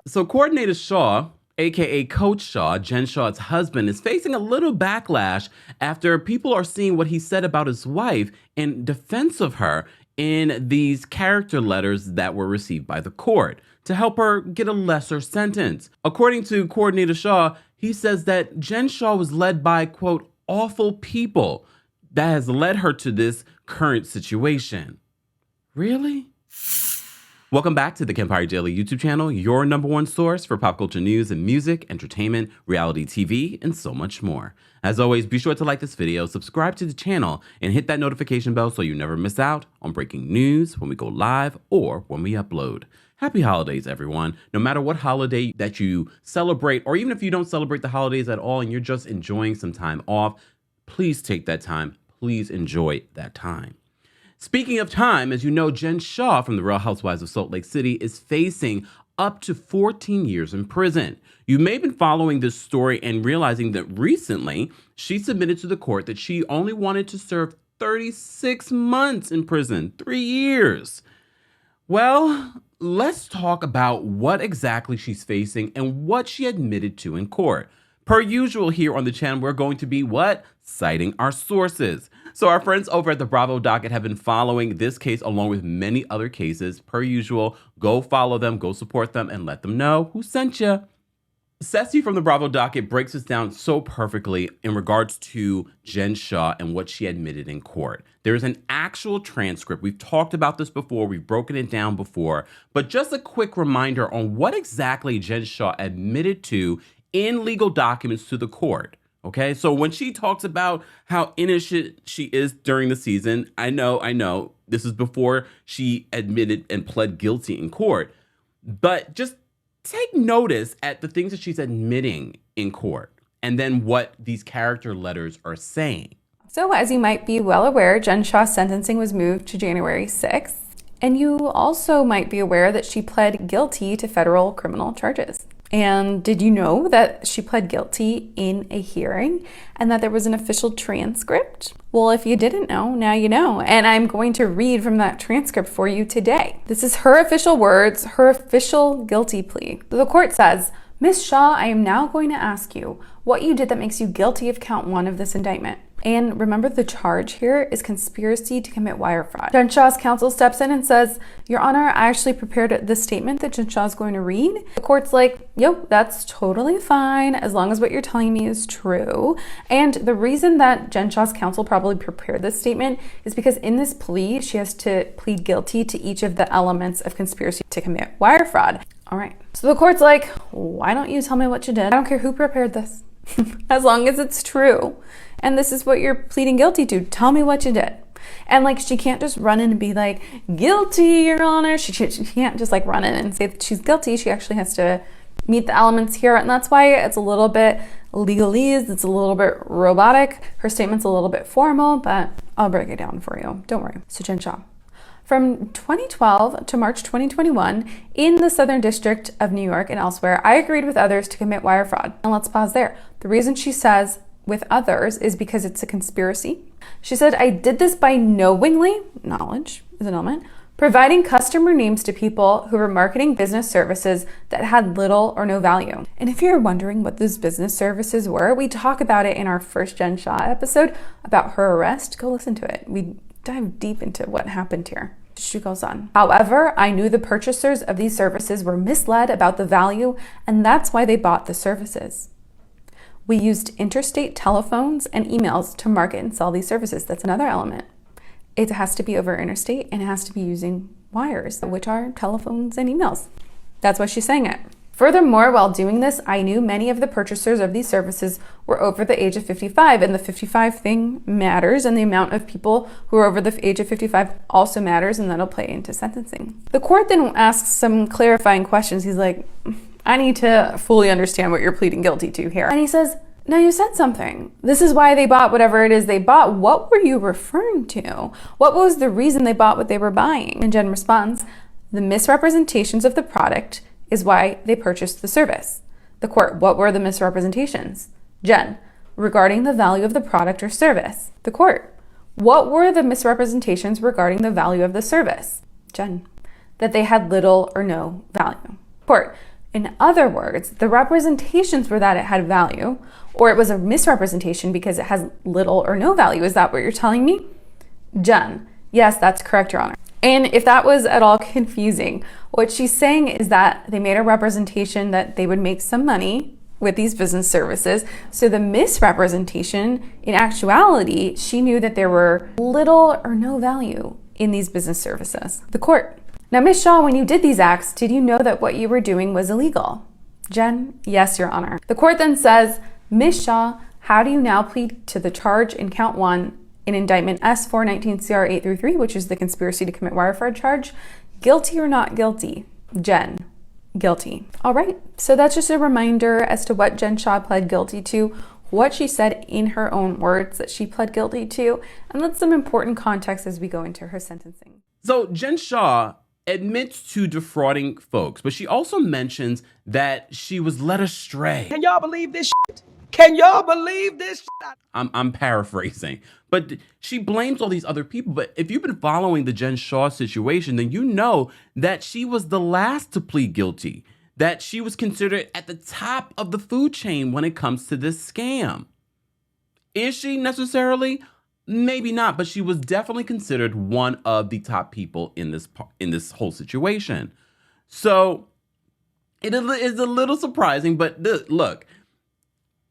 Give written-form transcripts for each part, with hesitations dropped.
So Coordinator Shaw, aka Coach Shaw, Jen Shaw's husband, is facing a little backlash after people are seeing what he said about his wife in defense of her in these character letters that were received by the court to help her get a lesser sentence. According to Coordinator Shaw, he says that Jen Shaw was led by, quote, awful people that has led her to this current situation. Really? Welcome back to the Kempire Daily YouTube channel, your #1 source for pop culture news and music, entertainment, reality TV, and so much more. As always, be sure to like this video, subscribe to the channel, and hit that notification bell so you never miss out on breaking news when we go live or when we upload. Happy holidays, everyone. No matter what holiday that you celebrate, or even if you don't celebrate the holidays at all and you're just enjoying some time off, please take that time. Please enjoy that time. Speaking of time, as you know, Jen Shaw from the Real Housewives of Salt Lake City is facing up to 14 years in prison. You may have been following this story and realizing that recently she submitted to the court that she only wanted to serve 36 months in prison, 3 years. Well, let's talk about what exactly she's facing and what she admitted to in court. Per usual here on the channel, we're going to be citing our sources. So our friends over at the Bravo docket have been following this case along with many other cases. Per usual, go follow them, go support them, and let them know who sent you. Ceci from the Bravo docket breaks this down so perfectly in regards to Jen Shaw and what she admitted in court. There is an actual transcript. We've talked about this before. We've broken it down before. But just a quick reminder on what exactly Jen Shaw admitted to in legal documents to the court. Okay, so when she talks about how innocent she is during the season, I know, this is before she admitted and pled guilty in court, but just take notice at the things that she's admitting in court and then what these character letters are saying. So as you might be well aware, Jen Shaw's sentencing was moved to January 6th, and you also might be aware that she pled guilty to federal criminal charges. And did you know that she pled guilty in a hearing and that there was an official transcript? Well, if you didn't know, now you know. And I'm going to read from that transcript for you today. This is her official words, her official guilty plea. The court says, "Ms. Shaw, I am now going to ask you what you did that makes you guilty of count 1 of this indictment." And remember, the charge here is conspiracy to commit wire fraud. Jen Shaw's counsel steps in and says, "Your Honor, I actually prepared the statement that Jen Shaw's going to read." The court's like, "Yep, that's totally fine as long as what you're telling me is true." And the reason that Jen Shaw's counsel probably prepared this statement is because in this plea, she has to plead guilty to each of the elements of conspiracy to commit wire fraud. All right. So the court's like, "Why don't you tell me what you did? I don't care who prepared this, as long as it's true. And this is what you're pleading guilty to. Tell me what you did." And she can't just run in and be like, "Guilty, Your Honor." She can't just run in and say that she's guilty. She actually has to meet the elements here. And that's why it's a little bit legalese. It's a little bit robotic. Her statement's a little bit formal, but I'll break it down for you. Don't worry. So Jen Shaw. From 2012 to March 2021, in the Southern District of New York and elsewhere, I agreed with others to commit wire fraud. And let's pause there. The reason she says with others is because it's a conspiracy. She said, "I did this by knowingly," knowledge is an element, "providing customer names to people who were marketing business services that had little or no value." And if you're wondering what those business services were, we talk about it in our first Jen Shaw episode about her arrest. Go listen to it. We dive deep into what happened here. She goes on, "However, I knew the purchasers of these services were misled about the value, and that's why they bought the services. We used interstate telephones and emails to market and sell these services." That's another element. It has to be over interstate and it has to be using wires, which are telephones and emails. That's why she's saying it. "Furthermore, while doing this, I knew many of the purchasers of these services were over the age of 55, and the 55 thing matters, and the amount of people who are over the age of 55 also matters, and that'll play into sentencing." The court then asks some clarifying questions. He's like, "I need to fully understand what you're pleading guilty to here." And he says, "Now you said something. This is why they bought whatever it is they bought. What were you referring to? What was the reason they bought what they were buying?" And Jen responds, "The misrepresentations of the product is why they purchased the service." The court, "What were the misrepresentations?" Jen, "Regarding the value of the product or service." The court, "What were the misrepresentations regarding the value of the service?" Jen, "That they had little or no value." Court, In other words, the representations were that it had value, or it was a misrepresentation because it has little or no value. Is that what you're telling me? Jen, yes, that's correct, Your Honor. And if that was at all confusing, what she's saying is that they made a representation that they would make some money with these business services. So the misrepresentation, in actuality, she knew that there were little or no value in these business services. The court. Now, Ms. Shah, when you did these acts, did you know that what you were doing was illegal? Jen, yes, Your Honor. The court then says, Ms. Shah, how do you now plead to the charge in count 1 in indictment S419 CR 8-3, which is the conspiracy to commit wire fraud charge? Guilty or not guilty? Jen, guilty. All right, so that's just a reminder as to what Jen Shah pled guilty to, what she said in her own words that she pled guilty to, and that's some important context as we go into her sentencing. So Jen Shah admits to defrauding folks, but she also mentions that she was led astray. Can y'all believe this shit? Can y'all believe this shit? I'm paraphrasing, but she blames all these other people. But if you've been following the Jen Shah situation, then you know that she was the last to plead guilty, that she was considered at the top of the food chain when it comes to this scam. Is she necessarily? Maybe not, but she was definitely considered one of the top people in this whole situation. So it is a little surprising, but look,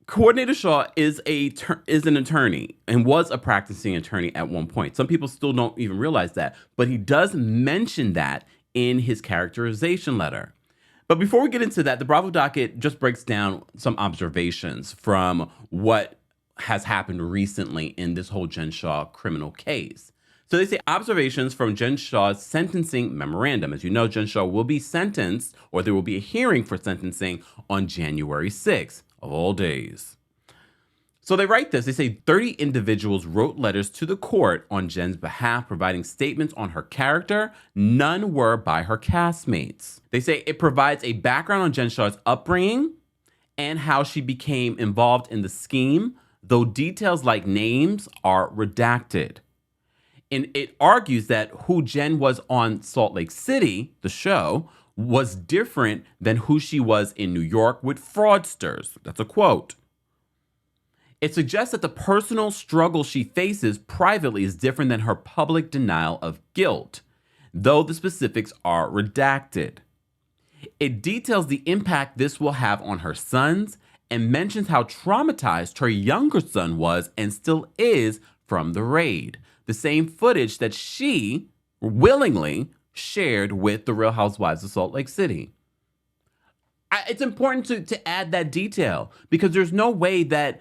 Coordinator Shah is an attorney and was a practicing attorney at one point. Some people still don't even realize that, but he does mention that in his characterization letter. But before we get into that, the Bravo docket just breaks down some observations from what has happened recently in this whole Jen Shah criminal case. So they say observations from Jen Shah's sentencing memorandum. As you know, Jen Shah will be sentenced, or there will be a hearing for sentencing on January 6th of all days. So they write this. They say 30 individuals wrote letters to the court on Jen's behalf, providing statements on her character. None were by her castmates. They say it provides a background on Jen Shah's upbringing and how she became involved in the scheme, though details like names are redacted. And it argues that who Jen was on Salt Lake City, the show, was different than who she was in New York with fraudsters. That's a quote. It suggests that the personal struggle she faces privately is different than her public denial of guilt, though the specifics are redacted. It details the impact this will have on her sons and mentions how traumatized her younger son was and still is from the raid. The same footage that she willingly shared with the Real Housewives of Salt Lake City. It's important to add that detail because there's no way that,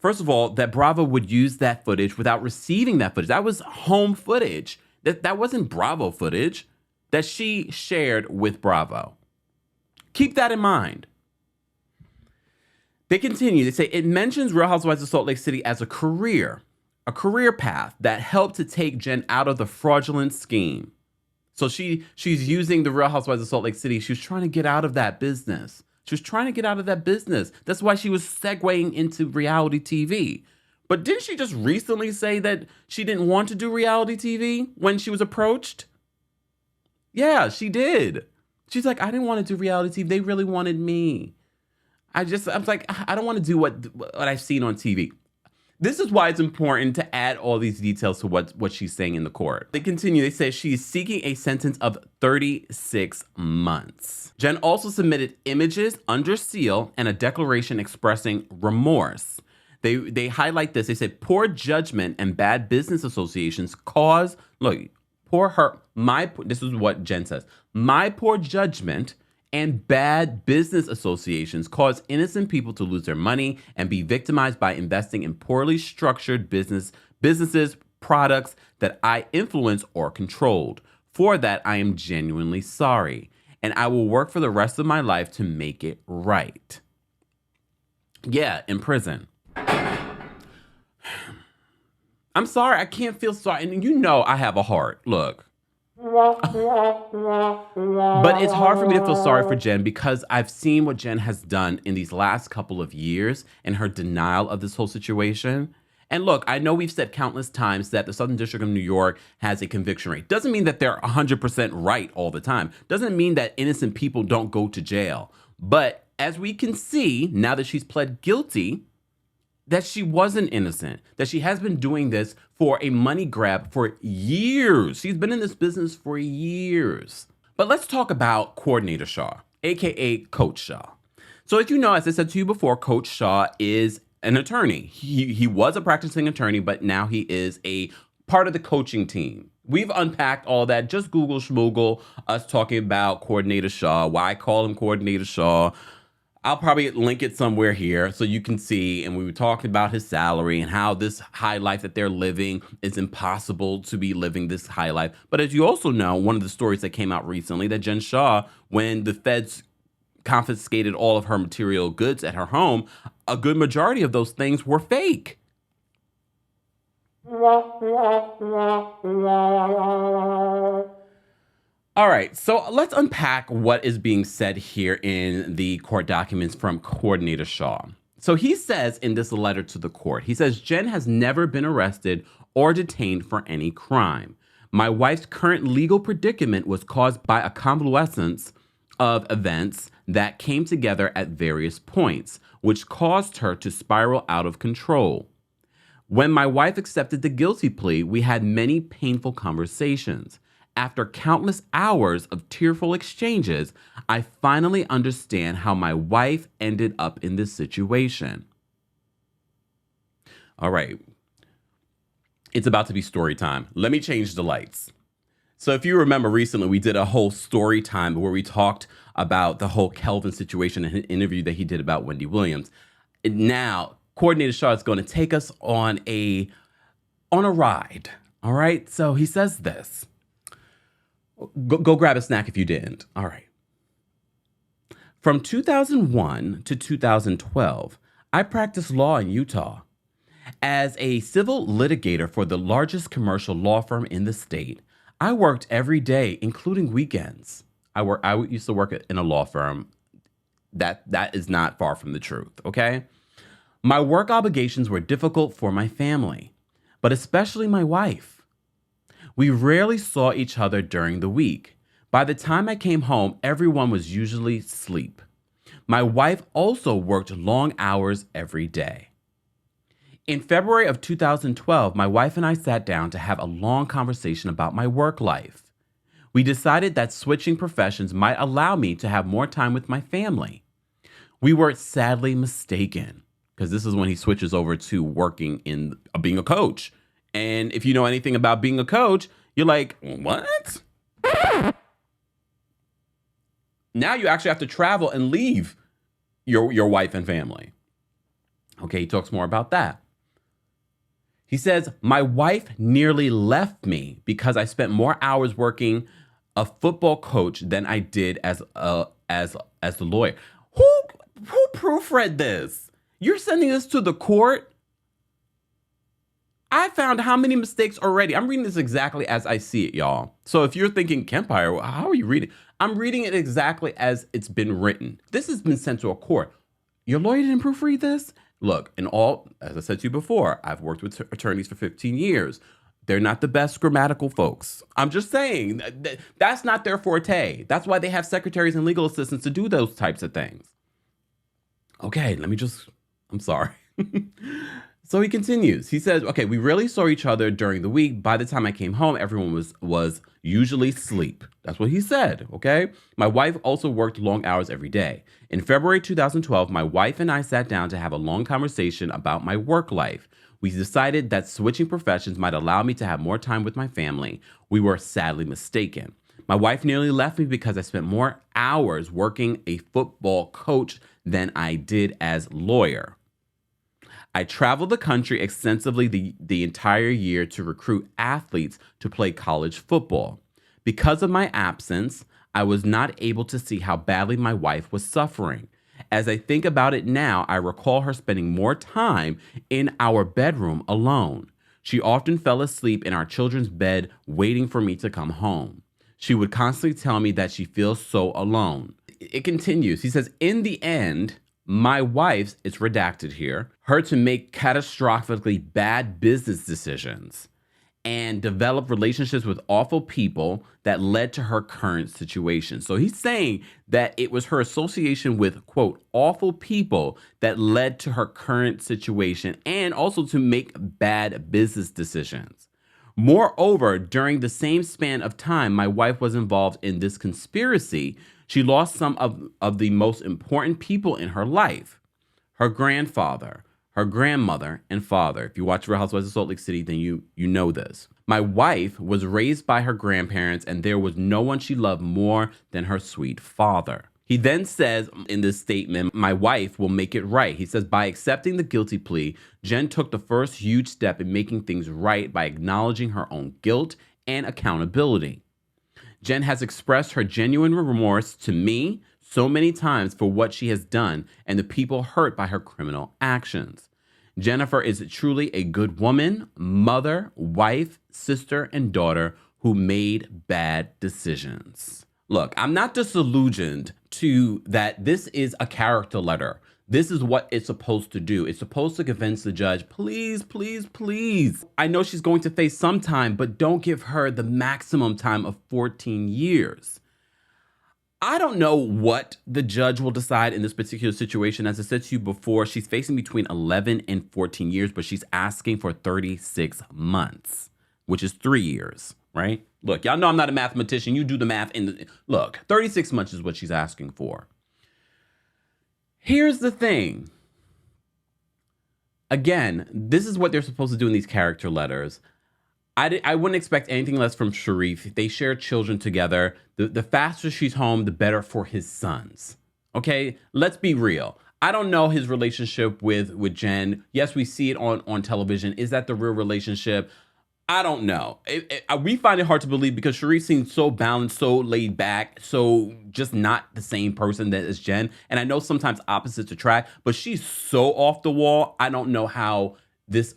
first of all, that Bravo would use that footage without receiving that footage. That was home footage. That wasn't Bravo footage that she shared with Bravo. Keep that in mind. They continue. They say it mentions Real Housewives of Salt Lake City as a career path that helped to take Jen out of the fraudulent scheme. So she's using the Real Housewives of Salt Lake City. She was trying to get out of that business. That's why she was segueing into reality TV. But didn't she just recently say that she didn't want to do reality TV when she was approached? Yeah, she did. She's like, I didn't want to do reality TV. They really wanted me. I was like, I don't want to do what I've seen on TV. This is why it's important to add all these details to what she's saying in the court. They continue. They say she's seeking a sentence of 36 months. Jen also submitted images under seal and a declaration expressing remorse. They highlight this. They said poor judgment and bad business associations cause, this is what Jen says, my poor judgment and bad business associations cause innocent people to lose their money and be victimized by investing in poorly structured businesses, products that I influenced or controlled. For that, I am genuinely sorry, and I will work for the rest of my life to make it right. Yeah, in prison. I'm sorry, I can't feel sorry. And you know I have a heart. Look. But it's hard for me to feel sorry for Jen because I've seen what Jen has done in these last couple of years and her denial of this whole situation. And look, I know we've said countless times that the Southern District of New York has a conviction rate. Doesn't mean that they're 100% right all the time. Doesn't mean that innocent people don't go to jail. But as we can see, now that she's pled guilty, that she wasn't innocent, that she has been doing this for a money grab for years. She's been in this business for years. But let's talk about Coordinator Shah, aka Coach Shah. So as you know, as I said to you before, Coach Shah is an attorney. He was a practicing attorney, but now he is a part of the coaching team. We've unpacked all that. Just Google schmoogle us talking about Coordinator Shah, why I call him Coordinator Shah. I'll probably link it somewhere here so you can see. And we were talking about his salary and how this high life that they're living is impossible to be living this high life. But as you also know, one of the stories that came out recently that Jen Shah, when the feds confiscated all of her material goods at her home, a good majority of those things were fake. All right, so let's unpack what is being said here in the court documents from Coordinator Shah. So he says in this letter to the court, he says, Jen has never been arrested or detained for any crime. My wife's current legal predicament was caused by a confluence of events that came together at various points, which caused her to spiral out of control. When my wife accepted the guilty plea, we had many painful conversations. After countless hours of tearful exchanges, I finally understand how my wife ended up in this situation. All right. It's about to be story time. Let me change the lights. So if you remember recently, we did a whole story time where we talked about the whole Kelvin situation in an interview that he did about Wendy Williams. Now, Coordinator Shah is going to take us on a ride. All right. So he says this. Go grab a snack if you didn't. All right. From 2001 to 2012, I practiced law in Utah. As a civil litigator for the largest commercial law firm in the state, I worked every day, including weekends. I used to work in a law firm. That is not far from the truth, okay? My work obligations were difficult for my family, but especially my wife. We rarely saw each other during the week. By the time I came home, everyone was usually asleep. My wife also worked long hours every day. In February of 2012, my wife and I sat down to have a long conversation about my work life. We decided that switching professions might allow me to have more time with my family. We were sadly mistaken, because this is when he switches over to working in being a coach. And if you know anything about being a coach, you're like, what? Now you actually have to travel and leave your wife and family. Okay, he talks more about that. He says, my wife nearly left me because I spent more hours working a football coach than I did as the lawyer. Who proofread this? You're sending this to the court? I found how many mistakes already. I'm reading this exactly as I see it, y'all. So if you're thinking Kempire, how are you reading? I'm reading it exactly as it's been written. This has been sent to a court. Your lawyer didn't proofread this? Look, as I said to you before, I've worked with attorneys for 15 years. They're not the best grammatical folks. I'm just saying that's not their forte. That's why they have secretaries and legal assistants to do those types of things. Okay, I'm sorry. So he continues. He says, okay, we rarely saw each other during the week. By the time I came home, everyone was usually asleep. That's what he said, okay? My wife also worked long hours every day. In February 2012, my wife and I sat down to have a long conversation about my work life. We decided that switching professions might allow me to have more time with my family. We were sadly mistaken. My wife nearly left me because I spent more hours working a football coach than I did as lawyer. I traveled the country extensively the entire year to recruit athletes to play college football. Because of my absence, I was not able to see how badly my wife was suffering. As I think about it now, I recall her spending more time in our bedroom alone. She often fell asleep in our children's bed waiting for me to come home. She would constantly tell me that she feels so alone. It continues. He says, in the end, my wife, it's redacted here, her to make catastrophically bad business decisions and develop relationships with awful people that led to her current situation. So he's saying that it was her association with, quote, awful people that led to her current situation and also to make bad business decisions. Moreover, during the same span of time my wife was involved in this conspiracy, she lost some of the most important people in her life: her grandfather, her grandmother, and father. If you watch Real Housewives of Salt Lake City, then you know this. My wife was raised by her grandparents, and there was no one she loved more than her sweet father. He then says in this statement, my wife will make it right. He says, by accepting the guilty plea, Jen took the first huge step in making things right by acknowledging her own guilt and accountability. Jen has expressed her genuine remorse to me so many times for what she has done and the people hurt by her criminal actions. Jennifer is truly a good woman, mother, wife, sister, and daughter who made bad decisions. Look, I'm not disillusioned to that this is a character letter. This is what it's supposed to do. It's supposed to convince the judge, please, please, please. I know she's going to face some time, but don't give her the maximum time of 14 years. I don't know what the judge will decide in this particular situation. As I said to you before, she's facing between 11 and 14 years, but she's asking for 36 months, which is 3 years, right? Look, y'all know I'm not a mathematician. You do the math. Look, 36 months is what she's asking for. Here's the thing. Again, this is what they're supposed to do in these character letters. I wouldn't expect anything less from Sharrieff. They share children together. The faster she's home, the better for his sons. Okay, let's be real. I don't know his relationship with Jen. Yes, we see it on television. Is that the real relationship? I don't know. We find it hard to believe because Sharrieff seems so balanced, so laid back, so just not the same person that is Jen. And I know sometimes opposites attract, but she's so off the wall. I don't know how this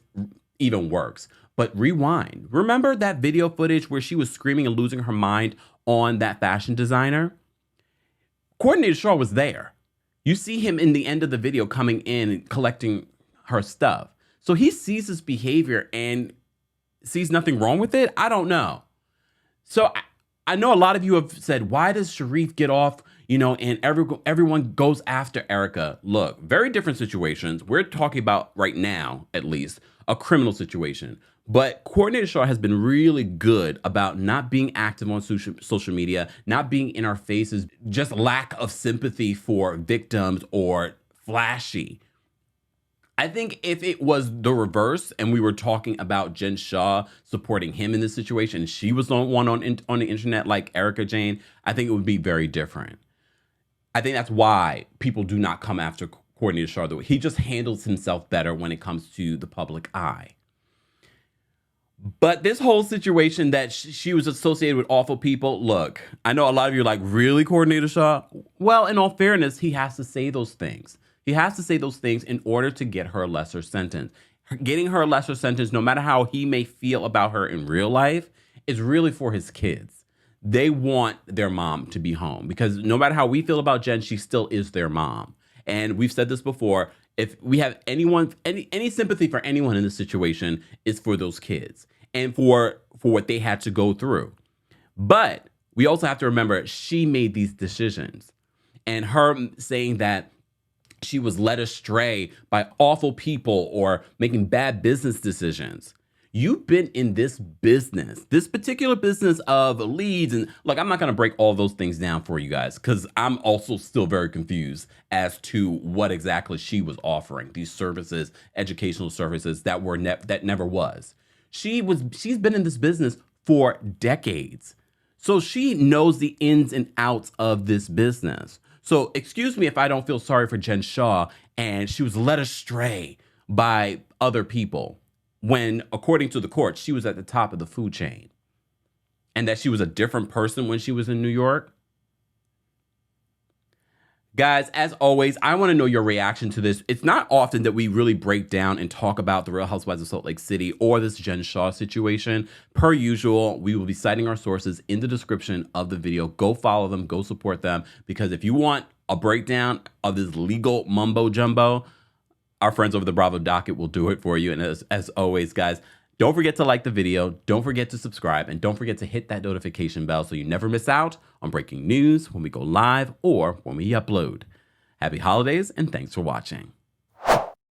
even works. But rewind. Remember that video footage where she was screaming and losing her mind on that fashion designer? Coordinator Shah was there. You see him in the end of the video coming in and collecting her stuff. So he sees this behavior and sees nothing wrong with it? I don't know. So I know a lot of you have said, why does Sharrieff get off, and everyone goes after Erica? Look, very different situations. We're talking about right now, at least, a criminal situation. But Coordinator Shah has been really good about not being active on social media, not being in our faces, just lack of sympathy for victims or flashy. I think if it was the reverse and we were talking about Jen Shah supporting him in this situation, she was the one on the internet like Erica Jane, I think it would be very different. I think that's why people do not come after Coordinator Shah. He just handles himself better when it comes to the public eye. But this whole situation that she was associated with awful people, look, I know a lot of you are like, really, Coordinator Shah? Well, in all fairness, he has to say those things. He has to say those things in order to get her a lesser sentence. Getting her a lesser sentence, no matter how he may feel about her in real life, is really for his kids. They want their mom to be home because no matter how we feel about Jen, she still is their mom. And we've said this before. If we have any sympathy for anyone in this situation, it's for those kids and for what they had to go through. But we also have to remember she made these decisions, and her saying that she was led astray by awful people or making bad business decisions. You've been in this business, this particular business of leads. And look, I'm not going to break all those things down for you guys because I'm also still very confused as to what exactly she was offering, these services, educational services that never was. She's been in this business for decades. So she knows the ins and outs of this business. So excuse me if I don't feel sorry for Jen Shah and she was led astray by other people when, according to the court, she was at the top of the food chain and that she was a different person when she was in New York. Guys, as always, I want to know your reaction to this. It's not often that we really break down and talk about the Real Housewives of Salt Lake City or this Jen Shah situation. Per usual, we will be citing our sources in the description of the video. Go follow them, go support them, because if you want a breakdown of this legal mumbo jumbo, our friends over the Bravo Docket will do it for you. And as always, guys, don't forget to like the video, don't forget to subscribe, and don't forget to hit that notification bell so you never miss out on breaking news when we go live or when we upload. Happy holidays, and thanks for watching.